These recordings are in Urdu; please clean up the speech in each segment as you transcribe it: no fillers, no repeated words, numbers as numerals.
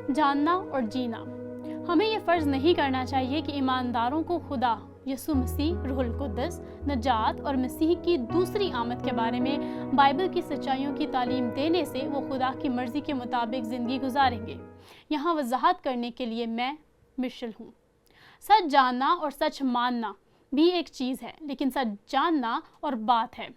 جاننا اور جینا۔ ہمیں یہ فرض نہیں کرنا چاہیے کہ ایمانداروں کو خدا، یسوع مسیح، روح القدس، نجات اور مسیح کی دوسری آمد کے بارے میں بائبل کی سچائیوں کی تعلیم دینے سے وہ خدا کی مرضی کے مطابق زندگی گزاریں گے۔ یہاں وضاحت کرنے کے لیے میں مشل ہوں۔ سچ جاننا اور سچ ماننا بھی ایک چیز ہے، لیکن سچ جاننا اور بات ہے۔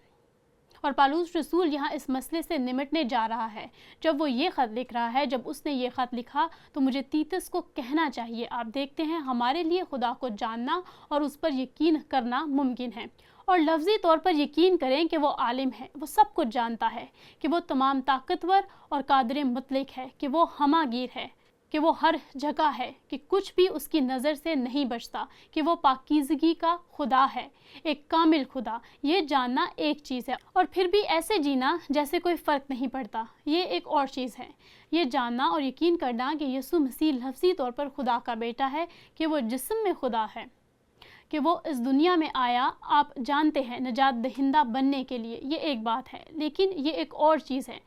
اور پالوس رسول یہاں اس مسئلے سے نمٹنے جا رہا ہے جب وہ یہ خط لکھ رہا ہے۔ جب اس نے یہ خط لکھا تو مجھے تیتس کو کہنا چاہیے، آپ دیکھتے ہیں ہمارے لیے خدا کو جاننا اور اس پر یقین کرنا ممکن ہے، اور لفظی طور پر یقین کریں کہ وہ عالم ہے، وہ سب کچھ جانتا ہے، کہ وہ تمام طاقتور اور قادر مطلق ہے، کہ وہ ہمہ گیر ہے، کہ وہ ہر جگہ ہے، کہ کچھ بھی اس کی نظر سے نہیں بچتا، کہ وہ پاکیزگی کا خدا ہے، ایک کامل خدا۔ یہ جاننا ایک چیز ہے، اور پھر بھی ایسے جینا جیسے کوئی فرق نہیں پڑتا، یہ ایک اور چیز ہے۔ یہ جاننا اور یقین کرنا کہ یسوع مسیح لفظی طور پر خدا کا بیٹا ہے، کہ وہ جسم میں خدا ہے، کہ وہ اس دنیا میں آیا، آپ جانتے ہیں، نجات دہندہ بننے کے لیے، یہ ایک بات ہے۔ لیکن یہ ایک اور چیز ہے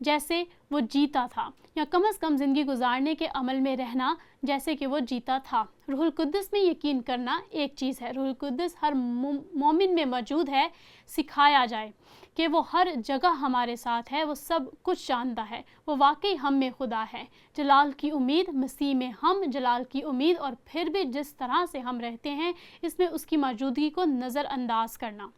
جیسے وہ جیتا تھا، یا کم از کم زندگی گزارنے کے عمل میں رہنا جیسے کہ وہ جیتا تھا۔ روح القدس میں یقین کرنا ایک چیز ہے۔ روح القدس ہر مومن میں موجود ہے، سکھایا جائے کہ وہ ہر جگہ ہمارے ساتھ ہے، وہ سب کچھ جانتا ہے، وہ واقعی ہم میں خدا ہے۔ جلال کی امید، مسیح میں ہم جلال کی امید، اور پھر بھی جس طرح سے ہم رہتے ہیں اس میں اس کی موجودگی کو نظر انداز کرنا۔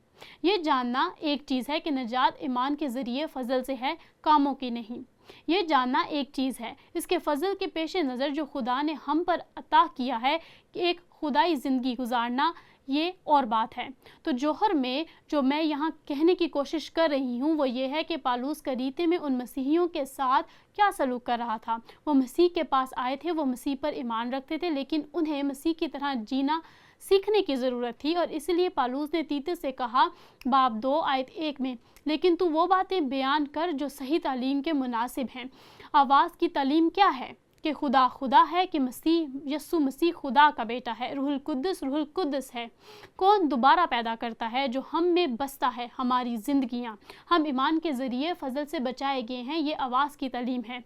یہ جاننا ایک چیز ہے کہ نجات ایمان کے ذریعے فضل سے ہے، کاموں کی نہیں۔ یہ جاننا ایک چیز ہے، اس کے فضل کے پیش نظر جو خدا نے ہم پر عطا کیا ہے کہ ایک خدائی زندگی گزارنا، یہ اور بات ہے۔ تو جوہر میں جو میں یہاں کہنے کی کوشش کر رہی ہوں وہ یہ ہے کہ پالوس کریتے میں ان مسیحیوں کے ساتھ کیا سلوک کر رہا تھا۔ وہ مسیح کے پاس آئے تھے، وہ مسیح پر ایمان رکھتے تھے، لیکن انہیں مسیح کی طرح جینا سیکھنے کی ضرورت تھی، اور اس لیے پالوس نے تیتس سے کہا باب 2 آیت 1 میں، لیکن تو وہ باتیں بیان کر جو صحیح تعلیم کے مناسب ہیں۔ آواز کی تعلیم کیا ہے؟ کہ خدا خدا ہے، کہ یسوع مسیح خدا کا بیٹا ہے، روح القدس ہے۔ کون دوبارہ پیدا کرتا ہے؟ جو ہم میں بستا ہے، ہماری زندگیاں، ہم ایمان کے ذریعے فضل سے بچائے گئے ہیں، یہ آواز کی تعلیم ہے۔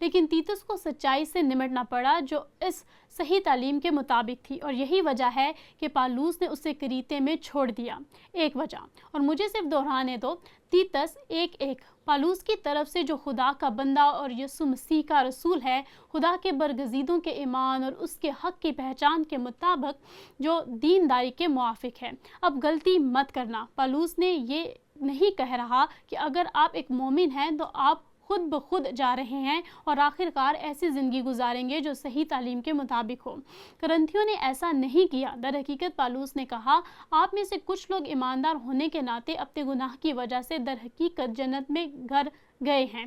لیکن تیتس کو سچائی سے نمٹنا پڑا جو اس صحیح تعلیم کے مطابق تھی، اور یہی وجہ ہے کہ پالوس نے اسے کریتے میں چھوڑ دیا۔ ایک وجہ، اور مجھے صرف دہرانے دو، تیتس 1:1 پالوس کی طرف سے جو خدا کا بندہ اور یسوع مسیح کا رسول ہے، خدا کے برگزیدوں کے ایمان اور اس کے حق کی پہچان کے مطابق جو دینداری کے موافق ہے۔ اب غلطی مت کرنا، پالوس نے یہ نہیں کہہ رہا کہ اگر آپ ایک مومن ہیں تو آپ خود بخود جا رہے ہیں اور آخر کار ایسی زندگی گزاریں گے جو صحیح تعلیم کے مطابق ہو۔ کرنتھیوں نے ایسا نہیں کیا۔ در حقیقت پالوس نے کہا آپ میں سے کچھ لوگ ایماندار ہونے کے ناطے اپنے گناہ کی وجہ سے در حقیقت جنت میں گھر گئے ہیں،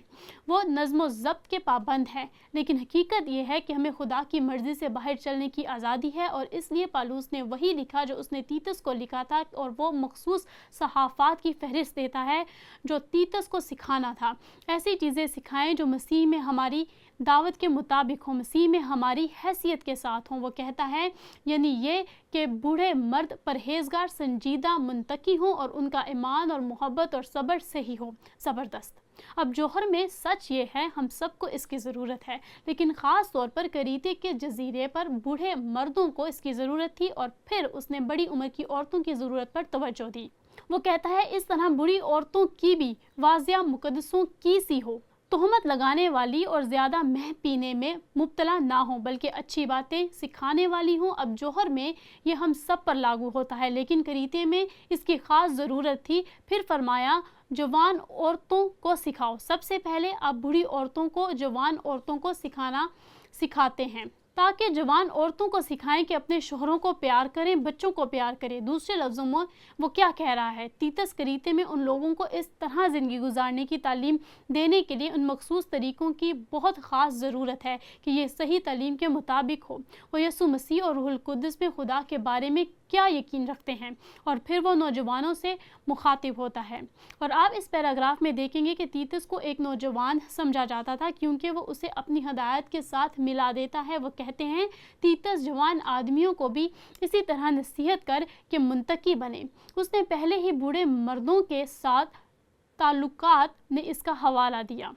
وہ نظم و ضبط کے پابند ہیں، لیکن حقیقت یہ ہے کہ ہمیں خدا کی مرضی سے باہر چلنے کی آزادی ہے، اور اس لیے پالوس نے وہی لکھا جو اس نے تیتس کو لکھا تھا، اور وہ مخصوص صحافات کی فہرست دیتا ہے جو تیتس کو سکھانا تھا۔ ایسی چیزیں سکھائیں جو مسیح میں ہماری دعوت کے مطابق ہوں، مسیح میں ہماری حیثیت کے ساتھ ہوں۔ وہ کہتا ہے یعنی یہ کہ بوڑھے مرد پرہیزگار، سنجیدہ، منتقی ہوں، اور ان کا ایمان اور محبت اور صبر صحیح ہو، زبردست۔ اب جوہر میں سچ یہ ہے ہم سب کو اس کی ضرورت ہے، لیکن خاص طور پر کریتے کے جزیرے پر بوڑھے مردوں کو اس کی ضرورت تھی، اور پھر اس نے بڑی عمر کی عورتوں کی ضرورت پر توجہ دی۔ وہ کہتا ہے اس طرح بڑی عورتوں کی بھی واضح مقدسوں کی سی ہو، تہمت لگانے والی اور زیادہ مہ پینے میں مبتلا نہ ہوں، بلکہ اچھی باتیں سکھانے والی ہوں۔ اب جوہر میں یہ ہم سب پر لاگو ہوتا ہے، لیکن کریتے میں اس کی خاص ضرورت تھی۔ پھر فرمایا جوان عورتوں کو سکھاؤ۔ سب سے پہلے آپ بوڑھی عورتوں کو جوان عورتوں کو سکھاتے ہیں، تاکہ جوان عورتوں کو سکھائیں کہ اپنے شوہروں کو پیار کریں، بچوں کو پیار کریں۔ دوسرے لفظوں میں وہ کیا کہہ رہا ہے؟ تیتس کریتے میں ان لوگوں کو اس طرح زندگی گزارنے کی تعلیم دینے کے لیے ان مخصوص طریقوں کی بہت خاص ضرورت ہے کہ یہ صحیح تعلیم کے مطابق ہو۔ وہ یسوع مسیح اور روح القدس میں خدا کے بارے میں کیا یقین رکھتے ہیں، اور پھر وہ نوجوانوں سے مخاطب ہوتا ہے۔ اور آپ اس پیراگراف میں دیکھیں گے کہ تیتس کو ایک نوجوان سمجھا جاتا تھا کیونکہ وہ اسے اپنی ہدایت کے ساتھ ملا دیتا ہے۔ وہ کہتے ہیں تیتس جوان آدمیوں کو بھی اسی طرح نصیحت کر کہ منتقی بنے۔ اس نے پہلے ہی بوڑھے مردوں کے ساتھ تعلقات میں اس کا حوالہ دیا۔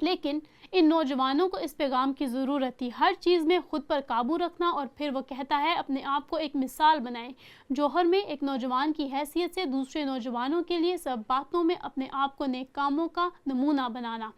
لیکن ان نوجوانوں کو اس پیغام کی ضرورت تھی، ہر چیز میں خود پر قابو رکھنا۔ اور پھر وہ کہتا ہے اپنے آپ کو ایک مثال بنائیں۔ جوہر میں ایک نوجوان کی حیثیت سے دوسرے نوجوانوں کے لیے سب باتوں میں اپنے آپ کو نیک کاموں کا نمونہ بنانا۔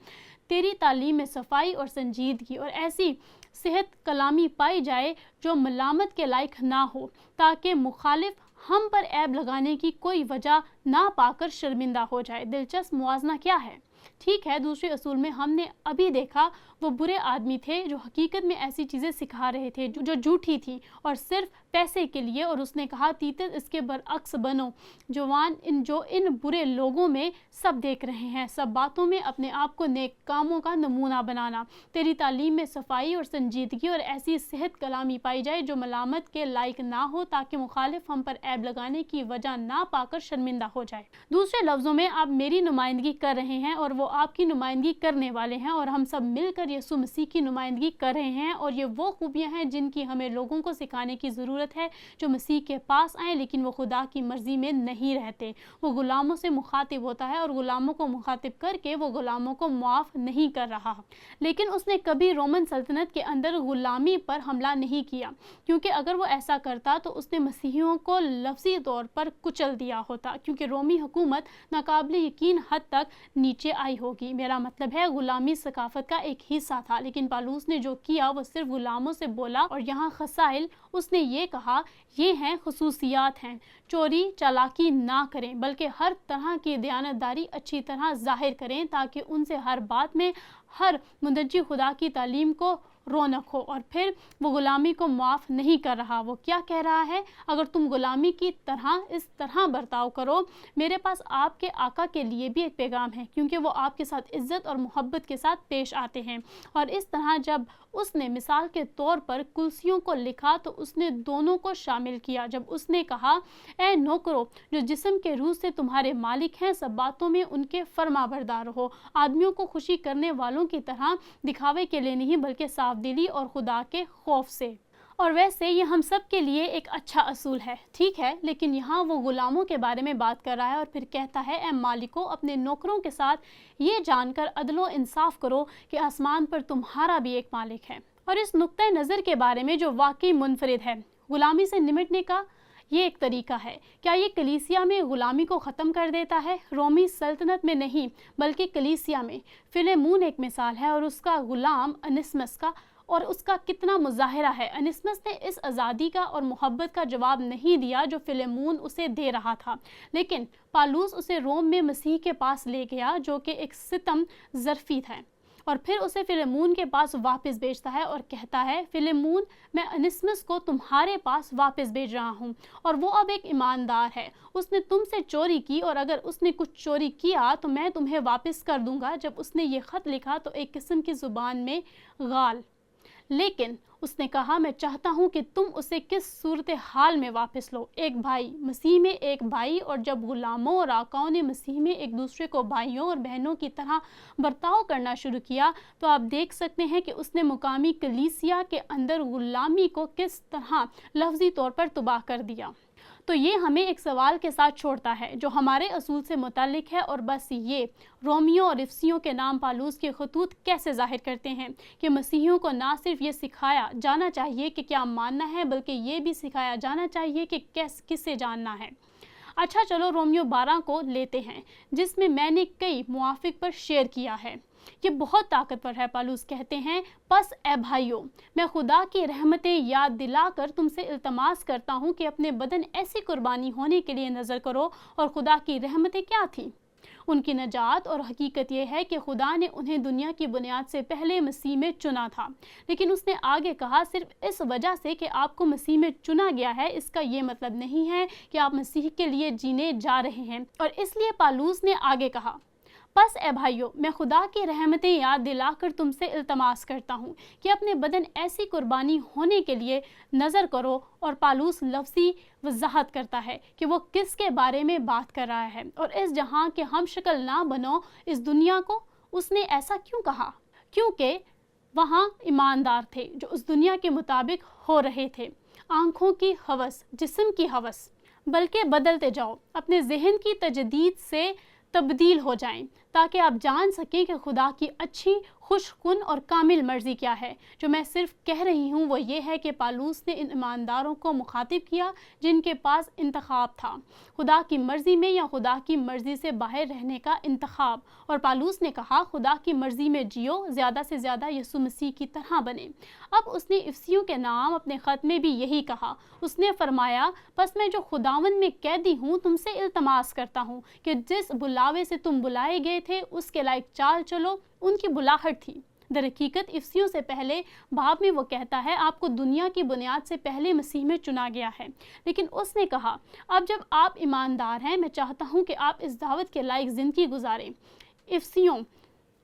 تیری تعلیم میں صفائی اور سنجیدگی اور ایسی صحت کلامی پائی جائے جو ملامت کے لائق نہ ہو، تاکہ مخالف ہم پر عیب لگانے کی کوئی وجہ نہ پا کر شرمندہ ہو جائے۔ دلچسپ موازنہ کیا ہے؟ ٹھیک ہے، دوسرے اصول میں ہم نے ابھی دیکھا وہ برے آدمی تھے جو حقیقت میں ایسی چیزیں سکھا رہے تھے جو جھوٹی تھی اور صرف پیسے کے لیے، اور اس نے کہا تیتس اس کے برعکس بنو، جو ان برے لوگوں میں سب دیکھ رہے ہیں، سب باتوں میں اپنے آپ کو نیک کاموں کا نمونہ بنانا۔ تیری تعلیم میں صفائی اور سنجیدگی اور ایسی صحت کلامی پائی جائے جو ملامت کے لائق نہ ہو، تاکہ مخالف ہم پر عیب لگانے کی وجہ نہ پا کر شرمندہ ہو جائے۔ دوسرے لفظوں میں آپ میری نمائندگی کر رہے ہیں اور وہ آپ کی نمائندگی کرنے والے ہیں، اور ہم سب مل کر یسوع مسیح کی نمائندگی کر رہے ہیں، اور یہ وہ خوبیاں ہیں جن کی ہمیں لوگوں کو سکھانے کی ضرورت ہے جو مسیح کے پاس آئیں لیکن وہ خدا کی مرضی میں نہیں رہتے۔ وہ غلاموں سے مخاطب ہوتا ہے اور غلاموں کو مخاطب کر کے وہ غلاموں کو معاف نہیں کر رہا، لیکن اس نے کبھی رومن سلطنت کے اندر غلامی پر حملہ نہیں کیا، کیونکہ اگر وہ ایسا کرتا تو اس نے مسیحیوں کو لفظی طور پر کچل دیا ہوتا، کیونکہ رومی حکومت ناقابل یقین حد تک نیچے آئی ہوگی۔ میرا مطلب ہے غلامی ثقافت کا ایک حصہ تھا، لیکن پالوس نے جو کیا وہ صرف غلاموں سے بولا، اور یہاں خصائل اس نے یہ کہا، یہ ہیں خصوصیات ہیں: چوری چالاکی نہ کریں بلکہ ہر طرح کی دیانتداری اچھی طرح ظاہر کریں، تاکہ ان سے ہر بات میں ہر مندرجہ خدا کی تعلیم کو رونق ہو۔ اور پھر وہ غلامی کو معاف نہیں کر رہا، وہ کیا کہہ رہا ہے؟ اگر تم غلامی کی طرح اس طرح برتاؤ کرو، میرے پاس آپ کے آقا کے لیے بھی ایک پیغام ہے، کیونکہ وہ آپ کے ساتھ عزت اور محبت کے ساتھ پیش آتے ہیں۔ اور اس طرح جب اس نے مثال کے طور پر کلسیوں کو لکھا تو اس نے دونوں کو شامل کیا، جب اس نے کہا اے نوکرو جو جسم کے روح سے تمہارے مالک ہیں، سب باتوں میں ان کے فرما بردار ہو، آدمیوں کو خوشی کرنے والوں کی طرح، دکھاوے کے لیے نہیں بلکہ صاف دلی اور خدا کے خوف سے۔ اور ویسے یہ ہم سب کے لیے ایک اچھا اصول ہے، ٹھیک ہے، لیکن یہاں وہ غلاموں کے بارے میں بات کر رہا ہے، اور پھر کہتا ہے اے مالکو اپنے نوکروں کے ساتھ یہ جان کر عدل و انصاف کرو کہ آسمان پر تمہارا بھی ایک مالک ہے۔ اور اس نقطۂ نظر کے بارے میں جو واقعی منفرد ہے، غلامی سے نمٹنے کا یہ ایک طریقہ ہے۔ کیا یہ کلیسیا میں غلامی کو ختم کر دیتا ہے؟ رومی سلطنت میں نہیں بلکہ کلیسیا میں۔ فلیمون ایک مثال ہے، اور اس کا غلام انسمس کا، اور اس کا کتنا مظاہرہ ہے۔ انسمس نے اس آزادی کا اور محبت کا جواب نہیں دیا جو فلیمون اسے دے رہا تھا، لیکن پالوس اسے روم میں مسیح کے پاس لے گیا جو کہ ایک ستم ظرفی ہے، اور پھر اسے فلیمون کے پاس واپس بھیجتا ہے اور کہتا ہے فلیمون میں انسمس کو تمہارے پاس واپس بھیج رہا ہوں، اور وہ اب ایک ایماندار ہے، اس نے تم سے چوری کی، اور اگر اس نے کچھ چوری کیا تو میں تمہیں واپس کر دوں گا۔ جب اس نے یہ خط لکھا تو ایک قسم کی زبان میں غال، لیکن اس نے کہا میں چاہتا ہوں کہ تم اسے کس صورتحال میں واپس لو، ایک بھائی مسیح میں ایک بھائی، اور جب غلاموں اور آقاؤں نے مسیح میں ایک دوسرے کو بھائیوں اور بہنوں کی طرح برتاؤ کرنا شروع کیا تو آپ دیکھ سکتے ہیں کہ اس نے مقامی کلیسیا کے اندر غلامی کو کس طرح لفظی طور پر تباہ کر دیا۔ تو یہ ہمیں ایک سوال کے ساتھ چھوڑتا ہے جو ہمارے اصول سے متعلق ہے، اور بس یہ رومیوں اور افسیوں کے نام پالوس کے خطوط کیسے ظاہر کرتے ہیں کہ مسیحیوں کو نہ صرف یہ سکھایا جانا چاہیے کہ کیا ماننا ہے بلکہ یہ بھی سکھایا جانا چاہیے کہ کسے جاننا ہے۔ اچھا چلو رومیو 12 کو لیتے ہیں جس میں نے کئی موافق پر شیئر کیا ہے۔ یہ بہت طاقتور ہے۔ پالوس کہتے ہیں پس اے بھائیو میں خدا کی رحمتیں یاد دلا کر تم سے التماس کرتا ہوں کہ اپنے بدن ایسی قربانی ہونے کے لیے نظر کرو، اور خدا کی رحمتیں کیا تھیں؟ ان کی نجات، اور حقیقت یہ ہے کہ خدا نے انہیں دنیا کی بنیاد سے پہلے مسیح میں چنا تھا، لیکن اس نے آگے کہا صرف اس وجہ سے کہ آپ کو مسیح میں چنا گیا ہے اس کا یہ مطلب نہیں ہے کہ آپ مسیح کے لیے جینے جا رہے ہیں۔ اور اس لیے پالوس نے آگے کہا پس اے بھائیو میں خدا کی رحمتیں یاد دلا کر تم سے التماس کرتا ہوں کہ اپنے بدن ایسی قربانی ہونے کے لیے نظر کرو، اور پالوس لفظی وضاحت کرتا ہے کہ وہ کس کے بارے میں بات کر رہا ہے، اور اس جہاں کے ہم شکل نہ بنو اس دنیا کو۔ اس نے ایسا کیوں کہا؟ کیونکہ وہاں ایماندار تھے جو اس دنیا کے مطابق ہو رہے تھے، آنکھوں کی ہوس، جسم کی ہوس، بلکہ بدلتے جاؤ، اپنے ذہن کی تجدید سے تبدیل ہو جائیں تاکہ آپ جان سکیں کہ خدا کی اچھی، خوش کن اور کامل مرضی کیا ہے۔ جو میں صرف کہہ رہی ہوں وہ یہ ہے کہ پالوس نے ان ایمانداروں کو مخاطب کیا جن کے پاس انتخاب تھا، خدا کی مرضی میں یا خدا کی مرضی سے باہر رہنے کا انتخاب۔ اور پالوس نے کہا، خدا کی مرضی میں جیو، زیادہ سے زیادہ یسوع مسیح کی طرح بنے۔ اب اس نے افسیوں کے نام اپنے خط میں بھی یہی کہا۔ اس نے فرمایا، پس میں جو خداوند میں قیدی ہوں تم سے التماس کرتا ہوں کہ جس بلاوے سے تم بلائے گئے تھے اس کے لائق چال چلو۔ ان کی بلاہٹ تھی۔ در حقیقت افسیوں سے پہلے باب میں وہ کہتا ہے، آپ کو دنیا کی بنیاد سے پہلے مسیح میں چنا گیا ہے۔ لیکن اس نے کہا، اب جب آپ ایماندار ہیں میں چاہتا ہوں کہ آپ اس دعوت کے لائق زندگی گزاریں۔ افسیوں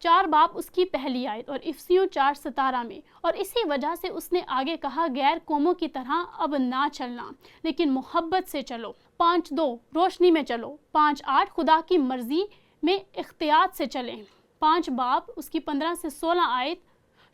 4 باب اس کی پہلی آیت اور افسیوں 4:17 میں۔ اور اسی وجہ سے اس نے آگے کہا، غیر قوموں کی طرح اب نہ چلنا لیکن محبت سے چلو۔ 5:2 روشنی میں چلو۔ 5:8 خدا کی مرضی میں احتیاط سے چلیں۔ 5 باب اس کی 15 سے 16 آیت،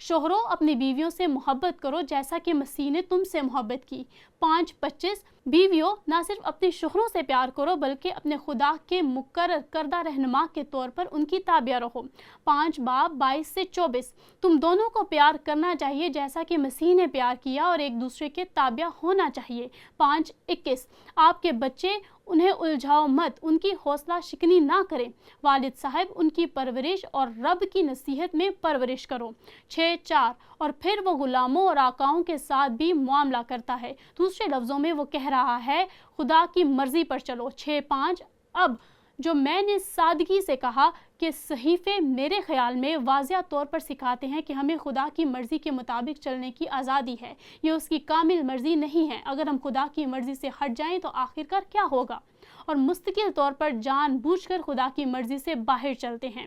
شوہروں اپنی بیویوں سے محبت کرو جیسا کہ مسیح نے تم سے محبت کی۔ 5:25 بیویوں نہ صرف اپنے شوہروں سے پیار کرو بلکہ اپنے خدا کے مقرر کردہ رہنما کے طور پر ان کی تابع رہو۔ 5 باب 22 سے 24 تم دونوں کو پیار کرنا چاہیے جیسا کہ مسیح نے پیار کیا اور ایک دوسرے کے تابع ہونا چاہیے۔ 5:21 آپ کے بچے انہیں الجھاؤ مت، ان کی حوصلہ شکنی نہ کریں۔ والد صاحب ان کی پرورش اور رب کی نصیحت میں پرورش کرو۔ 6:4 اور پھر وہ غلاموں اور آقاؤں کے ساتھ بھی معاملہ کرتا ہے۔ دوسرے لفظوں میں وہ کہہ رہا ہے، خدا کی مرضی پر چلو۔ 6:5 اب جو میں نے سادگی سے کہا کہ صحیفے میرے خیال میں واضح طور پر سکھاتے ہیں کہ ہمیں خدا کی مرضی کے مطابق چلنے کی آزادی ہے۔ یہ اس کی کامل مرضی نہیں ہے۔ اگر ہم خدا کی مرضی سے ہٹ جائیں تو آخرکار کیا ہوگا؟ اور مستقل طور پر جان بوجھ کر خدا کی مرضی سے باہر چلتے ہیں۔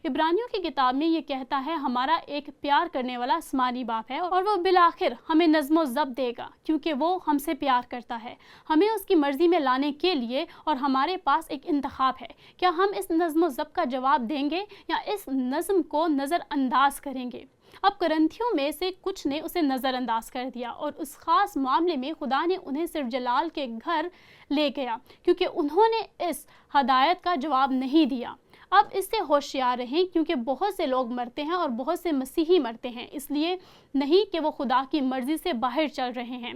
عبرانیوں کی کتاب میں یہ کہتا ہے، ہمارا ایک پیار کرنے والا آسمانی باپ ہے اور وہ بالآخر ہمیں نظم و ضبط دے گا کیونکہ وہ ہم سے پیار کرتا ہے، ہمیں اس کی مرضی میں لانے کے لیے، اور ہمارے پاس ایک انتخاب ہے۔ کیا ہم اس نظم و ضبط کا جواب دیں گے یا اس نظم کو نظر انداز کریں گے؟ اب کرنتھیوں میں سے کچھ نے اسے نظر انداز کر دیا اور اس خاص معاملے میں خدا نے انہیں صرف جلال کے گھر لے گیا کیونکہ انہوں نے اس ہدایت کا جواب نہیں دیا۔ اب اس سے ہوشیار رہیں کیونکہ بہت سے لوگ مرتے ہیں اور بہت سے مسیحی مرتے ہیں، اس لیے نہیں کہ وہ خدا کی مرضی سے باہر چل رہے ہیں۔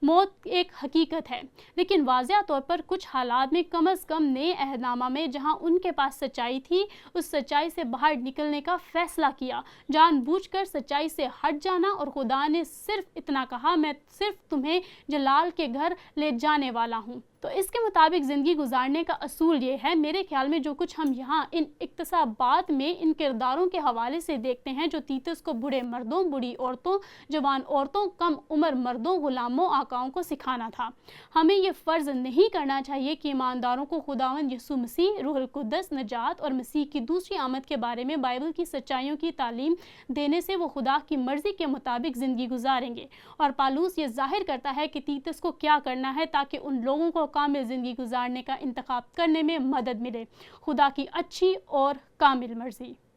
موت ایک حقیقت ہے، لیکن واضح طور پر کچھ حالات میں کم از کم نئے عہد نامہ میں جہاں ان کے پاس سچائی تھی، اس سچائی سے باہر نکلنے کا فیصلہ کیا، جان بوجھ کر سچائی سے ہٹ جانا، اور خدا نے صرف اتنا کہا، میں صرف تمہیں جلال کے گھر لے جانے والا ہوں۔ تو اس کے مطابق زندگی گزارنے کا اصول یہ ہے۔ میرے خیال میں جو کچھ ہم یہاں ان اقتصابات میں ان کرداروں کے حوالے سے دیکھتے ہیں جو تیتس کو بوڑھے مردوں، بوڑھی عورتوں، جوان عورتوں، کم عمر مردوں، غلاموں، آقاؤں کو سکھانا تھا۔ ہمیں یہ فرض نہیں کرنا چاہیے کہ ایمانداروں کو خداوند یسوع مسیح، روح القدس، نجات اور مسیح کی دوسری آمد کے بارے میں بائبل کی سچائیوں کی تعلیم دینے سے وہ خدا کی مرضی کے مطابق زندگی گزاریں گے۔ اور پالوس یہ ظاہر کرتا ہے کہ تیتس کو کیا کرنا ہے تاکہ ان لوگوں کو کامل زندگی گزارنے کا انتخاب کرنے میں مدد ملے، خدا کی اچھی اور کامل مرضی۔